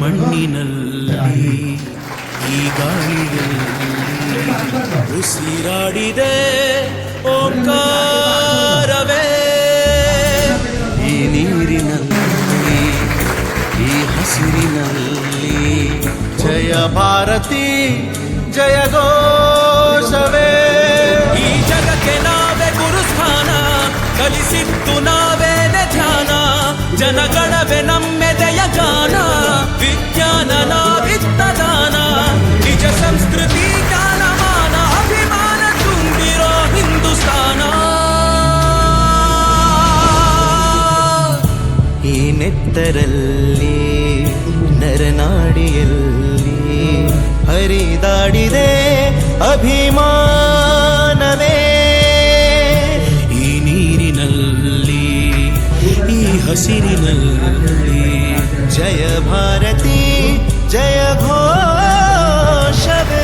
ಮಣ್ಣಿನಲ್ಲಿ ಈ ಗಾಳಿಯಲ್ಲಿ ಉಸಿರಾಡಿದೆ ಓಂಕಾರವೇ. ಈ ನೀರಿನಲ್ಲಿ ಈ ಹಸಿರಿನಲ್ಲಿ ಜಯ ಭಾರತಿ ಜಯ ಘೋಷವೇ. ಈ ಜಗಕ್ಕೆ ನಾವೇ ಗುರುಸ್ಥಾನ, ಕಲಿಸಿದ್ದು ನಾವೇನೆ ಧ್ಯಾನ, ಜನಗಣವೇ ನಮ್ಮೆದೆಯ ಗಾನ, ವಿಜ್ಞಾನ ನಾವಿತ್ತ ದಾನ, ನಿಜ ಸಂಸ್ಕೃತಿ ಜ್ಞಾನಮಾನ, ಅಭಿಮಾನ ತುಂಬಿರೋ ಹಿಂದೂಸ್ತಾನ. ಈ ನೆತ್ತರಲ್ಲಿ ನರನಾಡಿಯಲ್ಲಿ ಹರಿದಾಡಿದೆ ಅಭಿಮಾನವೇ. ಈ ನೀರಿನಲ್ಲಿ ಈ ಹಸಿರಿನಲ್ಲಿ ಜಯ ಭಾರತಿ ಜಯ ಘೋಷವೇ.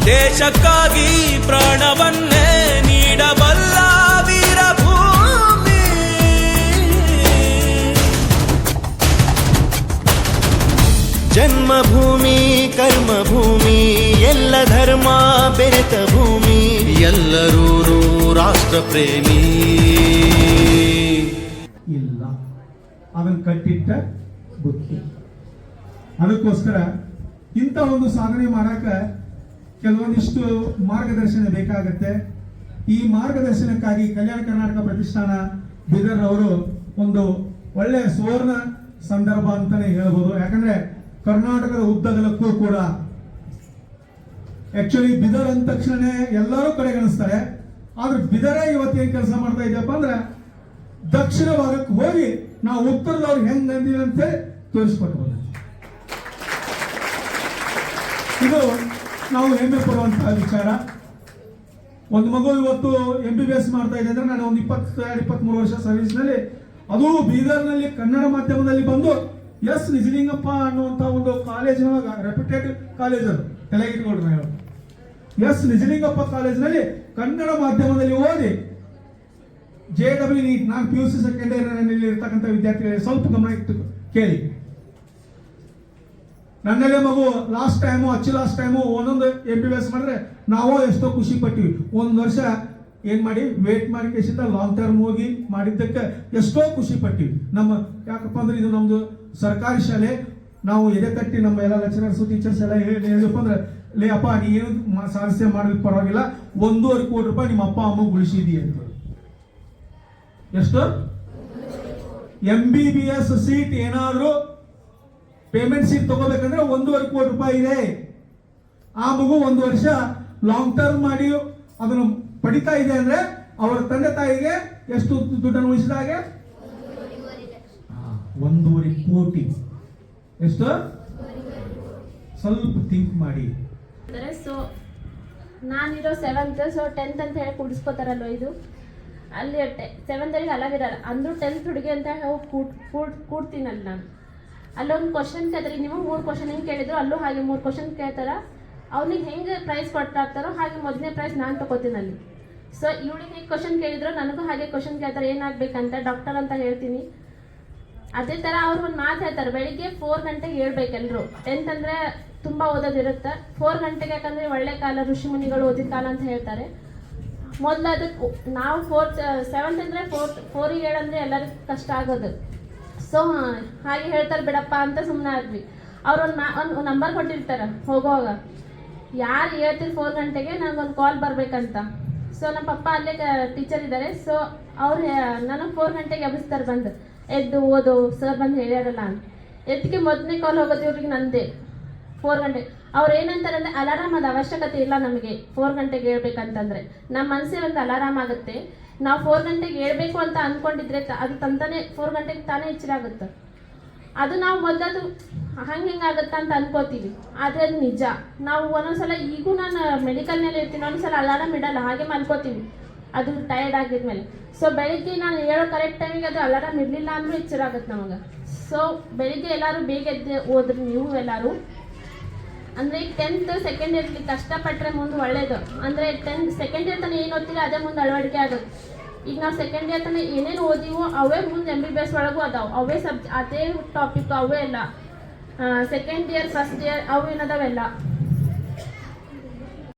ದೇಶಕ್ಕಾಗಿ ಪ್ರಾಣವನ್ನೇ ನೀಡಬಲ್ಲ ವೀರಭೂಮಿ. ಜನ್ಮಭೂಮಿ ಕರ್ಮಭೂಮಿ ಎಲ್ಲ ಧರ್ಮ ಬೆರೆತ ಭೂಮಿ, ಎಲ್ಲರೂ ರಾಷ್ಟ್ರ ಪ್ರೇಮಿ. ಇಲ್ಲ ಅದನ್ನು ಕಟ್ಟಿಟ್ಟ ಬುತ್ತಿ. ಅದಕ್ಕೋಸ್ಕರ ಇಂಥ ಒಂದು ಸಾಧನೆ ಮಾಡಕ ಕೆಲವೊಂದಿಷ್ಟು ಮಾರ್ಗದರ್ಶನ ಬೇಕಾಗತ್ತೆ. ಈ ಮಾರ್ಗದರ್ಶನಕ್ಕಾಗಿ ಕಲ್ಯಾಣ ಕರ್ನಾಟಕ ಪ್ರತಿಷ್ಠಾನ ಬೀದರ್ ಅವರು ಒಂದು ಒಳ್ಳೆಯ ಸುವರ್ಣ ಸಂದರ್ಭ ಅಂತಾನೆ ಹೇಳ್ಬೋದು. ಯಾಕಂದ್ರೆ ಕರ್ನಾಟಕದ ಉದ್ದಗಲಕ್ಕೂ ಕೂಡ ಆಕ್ಚುಲಿ ಬೀದರ್ ಅಂದ ತಕ್ಷಣ ಎಲ್ಲರೂ ಕಡೆಗಣಿಸ್ತಾರೆ. ಆದ್ರೆ ಬಿದರೇ ಇವತ್ತೇನ್ ಕೆಲಸ ಮಾಡ್ತಾ ಇದೆಯಪ್ಪ ಅಂದ್ರೆ ದಕ್ಷಿಣ ಭಾಗಕ್ಕೆ ಹೋಗಿ ನಾವು ಉತ್ತರದವ್ರು ಹೆಂಗ್ ಅಂದಿವಿ ಅಂತ ತೋರಿಸ್ಕೊಟ್ಟು ಬಂದ. ಇದು ನಾವು ಹೆಮ್ಮೆ ಪಡುವಂತಹ ವಿಚಾರ. ಒಂದು ಮಗು ಇವತ್ತು MBBS ಮಾಡ್ತಾ ಇದೆ ಅಂದ್ರೆ ನಾನು ಒಂದು 22-23 ವರ್ಷ ಸರ್ವಿಸ್ ನಲ್ಲಿ, ಅದು ಬೀದರ್ನಲ್ಲಿ ಕನ್ನಡ ಮಾಧ್ಯಮದಲ್ಲಿ ಬಂದು ಎಸ್ ನಿಜಲಿಂಗಪ್ಪ ಅನ್ನುವಂತ ಒಂದು ಕಾಲೇಜಿನೊಳಗ ರೆಪ್ಯೂಟೆಡ್ ಕಾಲೇಜ್ ಅದು ತಲೆಗಿಟ್ಕೊಳ್ರಿ ನಾವು. ಎಸ್ ನಿಜಲಿಂಗಪ್ಪ ಕಾಲೇಜಿನಲ್ಲಿ ಕನ್ನಡ ಮಾಧ್ಯಮದಲ್ಲಿ ಓದಿ JEE ನೀಟ್, ನಾನು PUC ಸೆಕೆಂಡ್ ಇಯರ್ ಇರ್ತಕ್ಕಂಥ ವಿದ್ಯಾರ್ಥಿಗಳಿಗೆ ಸ್ವಲ್ಪ ಗಮನ ಇಟ್ಟು ಕೇಳಿ. ನನ್ನಲ್ಲೇ ಮಗು ಲಾಸ್ಟ್ ಟೈಮು ಒಂದೊಂದು MBBS ಮಾಡಿದ್ರೆ ನಾವು ಎಷ್ಟೋ ಖುಷಿ ಪಟ್ಟಿವಿ. ಒಂದು ವರ್ಷ ಏನ್ ಮಾಡಿ ವೇಟ್ ಮಾಡಿ ಕೇಸಿಂದ ಲಾಂಗ್ ಟರ್ಮ್ ಹೋಗಿ ಮಾಡಿದ್ದಕ್ಕೆ ಎಷ್ಟೋ ಖುಷಿ ಪಟ್ಟಿವಿ. ನಮ್ಮ ಯಾಕಪ್ಪ ಅಂದ್ರೆ ಇದು ನಮ್ದು ಸರ್ಕಾರಿ ಶಾಲೆ, ನಾವು ಎದೆ ತಟ್ಟಿ ನಮ್ಮ ಎಲ್ಲ ಲೆಕ್ಚರರ್ಸ್ ಟೀಚರ್ಸ್ ಎಲ್ಲ ಹೇಳಿದಪ್ಪ ಅಂದ್ರೆ ಲೇ ಅಪ್ಪ ನೀ ಏನು ಸಾಧಿಸೆ ಮಾಡೋದಕ್ಕೆ ಪರವಾಗಿಲ್ಲ, 1.5 ಕೋಟಿ ರೂಪಾಯಿ ನಿಮ್ಮ ಅಪ್ಪ ಅಮ್ಮ ಉಳಿಸಿದಿ ಅಂತ. ಎಷ್ಟು MBBS ಸೀಟ್ ಏನಾದ್ರು ಪೇಮೆಂಟ್ ಸೀಟ್ ತಗೋಬೇಕಂದ್ರೆ 1.5 ಕೋಟಿ ರೂಪಾಯಿ ಇದೆ. ಆ ಮಗು 1 ವರ್ಷ ಲಾಂಗ್ ಟರ್ಮ್ ಮಾಡಿ ಅದನ್ನು ಪಡಿತಾ ಇದೆ ಅಂದ್ರೆ ಅವರ ತಂದೆ ತಾಯಿಗೆ ಎಷ್ಟು ದುಡ್ಡನ್ನು ಉಳಿಸಿದ ಹಾಗೆ? 1.5 ಕೋಟಿ. ಎಷ್ಟು? ಸ್ವಲ್ಪ ಥಿಂಕ್ ಮಾಡಿ. ಸೊ ನಾನಿರೋ 7th, ಸೊ 10th ಅಂತ ಹೇಳಿ ಕೂಡಿಸ್ಕೋತಾರಲ್ವ, ಇದು ಅಲ್ಲಿ 7th ಅಲಾಗಿರಲ್ಲ ಅಂದ್ರೂ 10th ಹುಡುಗಿ ಅಂತ ಹೋಗಿ ಕೂಡ್ತೀನಲ್ಲ ನಾನು. ಅಲ್ಲೊಂದು ಕ್ವಶನ್ ಕೇಳ್ತಾರೆ, ನೀವು 3 ಕ್ವಶನ್ ಹೆಂಗೆ ಕೇಳಿದ್ರು ಅಲ್ಲೂ ಹಾಗೆ 3 ಕ್ವಶನ್ ಕೇಳ್ತಾರ. ಅವ್ನಿಗೆ ಹೆಂಗೆ ಪ್ರೈಸ್ ಕೊಟ್ಟಾಗ್ತಾರೋ ಹಾಗೆ ಮೊದಲನೇ ಪ್ರೈಸ್ ನಾನು ತಗೋತೀನಿ ಅಲ್ಲಿ. ಸೊ ಇವಳಿಗೆ ಹೇಗೆ ಕ್ವಶನ್ ಕೇಳಿದ್ರು ನನಗೂ ಹಾಗೆ ಕ್ವಶನ್ ಕೇಳ್ತಾರೆ, ಏನಾಗಬೇಕಂತ, ಡಾಕ್ಟರ್ ಅಂತ ಹೇಳ್ತೀನಿ. ಅದೇ ಥರ ಅವ್ರು ಒಂದು ಮಾತು ಹೇಳ್ತಾರೆ, ಬೆಳಿಗ್ಗೆ 4 ಗಂಟೆಗೆ ಹೇಳ್ಬೇಕು ಎಲ್ಲರೂ. 10th ಅಂದರೆ ತುಂಬ ಓದೋದಿರುತ್ತೆ. 4 ಗಂಟೆಗೆ ಯಾಕಂದರೆ ಒಳ್ಳೆ ಕಾಲ, ಋಷಿ ಮುನಿಗಳು ಓದಿದ ಕಾಲ ಅಂತ ಹೇಳ್ತಾರೆ. ಮೊದಲು ಅದಕ್ಕೆ ನಾವು 7th ಅಂದರೆ 4ಗೆ ಹೇಳಂದ್ರೆ ಎಲ್ಲರಿಗೂ ಕಷ್ಟ ಆಗೋದು. ಸೊ ಹಾಗೆ ಹೇಳ್ತಾರೆ ಬಿಡಪ್ಪ ಅಂತ ಸುಮ್ಮನೆ ಆದ್ವಿ. ಅವ್ರು ಒಂದು ನಂಬರ್ ಕೊಟ್ಟಿರ್ತಾರೆ ಹೋಗುವಾಗ, ಯಾರು ಹೇಳ್ತೀರಿ 4 ಗಂಟೆಗೆ ನನಗೊಂದು ಕಾಲ್ ಬರಬೇಕಂತ. ಸೊ ನಮ್ಮ ಪಪ್ಪ ಅಲ್ಲೇ ಟೀಚರ್ ಇದ್ದಾರೆ. ಸೊ ಅವ್ರು ನನಗೆ 4 ಗಂಟೆಗೆ ಎಬ್ಬಿಸ್ತಾರೆ, ಬಂದು ಎದ್ದು ಓದು ಸರ್ ಬಂದು ಹೇಳ್ಯಾರಲ್ಲ ಅಂತ. ಎತ್ತಿಗೆ ಮೊದಲನೇ ಕಾಲ್ ಹೋಗೋದು ಇವ್ರಿಗೆ ನಂದೇ 4 ಗಂಟೆ. ಅವ್ರು ಏನಂತಾರೆ ಅಂದರೆ ಅಲಾರಾಮ್ ಅದು ಅವಶ್ಯಕತೆ ಇಲ್ಲ ನಮಗೆ 4 ಗಂಟೆಗೆ ಹೇಳ್ಬೇಕಂತಂದರೆ. ನಮ್ಮ ಮನಸ್ಸೇ ಒಂದು ಅಲಾರಾಮ್ ಆಗುತ್ತೆ. ನಾವು 4 ಗಂಟೆಗೆ ಹೇಳ್ಬೇಕು ಅಂತ ಅಂದ್ಕೊಂಡಿದ್ರೆ ಅದು ತಂತಾನೆ 4 ಗಂಟೆಗೆ ತಾನೇ ಎಚ್ಚರ ಆಗುತ್ತೆ. ಅದು ನಾವು ಮೊದಲದು ಹಿಂಗಾಗುತ್ತಾ ಅಂತ ಅನ್ಕೋತೀವಿ, ಆದರೆ ಅದು ನಿಜ. ನಾವು ಒಂದೊಂದ್ಸಲ ಈಗೂ ನಾನು ಮೆಡಿಕಲ್ನಲ್ಲಿ ಇರ್ತೀನಿ, ಒಂದೊಂದ್ಸಲ ಅಲಾರಾಮ್ ಇಡಲ್ಲ, ಹಾಗೆ ಮಲ್ಕೋತೀವಿ ಅದು ಟಯರ್ಡ್ ಆಗಿದ್ಮೇಲೆ. ಸೊ ಬೆಳಿಗ್ಗೆ ನಾನು ಹೇಳೋ ಕರೆಕ್ಟ್ ಟೈಮಿಗೆ ಅದು ಅಲಾರಾಮ್ ಇರಲಿಲ್ಲ ಅಂದರೂ ಎಚ್ಚರ ಆಗುತ್ತೆ ನಮಗೆ. ಸೊ ಬೆಳಿಗ್ಗೆ ಎಲ್ಲರೂ ಬೇಗ ಎದ್ದು ಹೋದ್ರಿ ನೀವು ಎಲ್ಲರೂ. ಅಂದರೆ ಈಗ 10th ಸೆಕೆಂಡ್ ಇಯರ್ಲಿ ಕಷ್ಟಪಟ್ಟರೆ ಮುಂದೆ ಒಳ್ಳೇದು. ಅಂದರೆ 10th ಸೆಕೆಂಡ್ ಇಯರ್ ತನಕ ಏನು ಓದ್ತೀವಿ ಅದೇ ಮುಂದೆ ಅಳವಡಿಕೆ ಆಗುತ್ತೆ. ಈಗ ನಾವು ಸೆಕೆಂಡ್ ಇಯರ್ ತನಕ ಏನೇನು ಓದಿವೋ ಅವೇ ಮುಂದೆ MBBS ಒಳಗೂ ಅದಾವೆ, ಅವೇ ಅದೇ ಟಾಪಿಕ್ ಅವೇ ಎಲ್ಲ. ಸೆಕೆಂಡ್ ಇಯರ್ ಫಸ್ಟ್ ಇಯರ್ ಅವು ಏನದಾವೆಲ್ಲ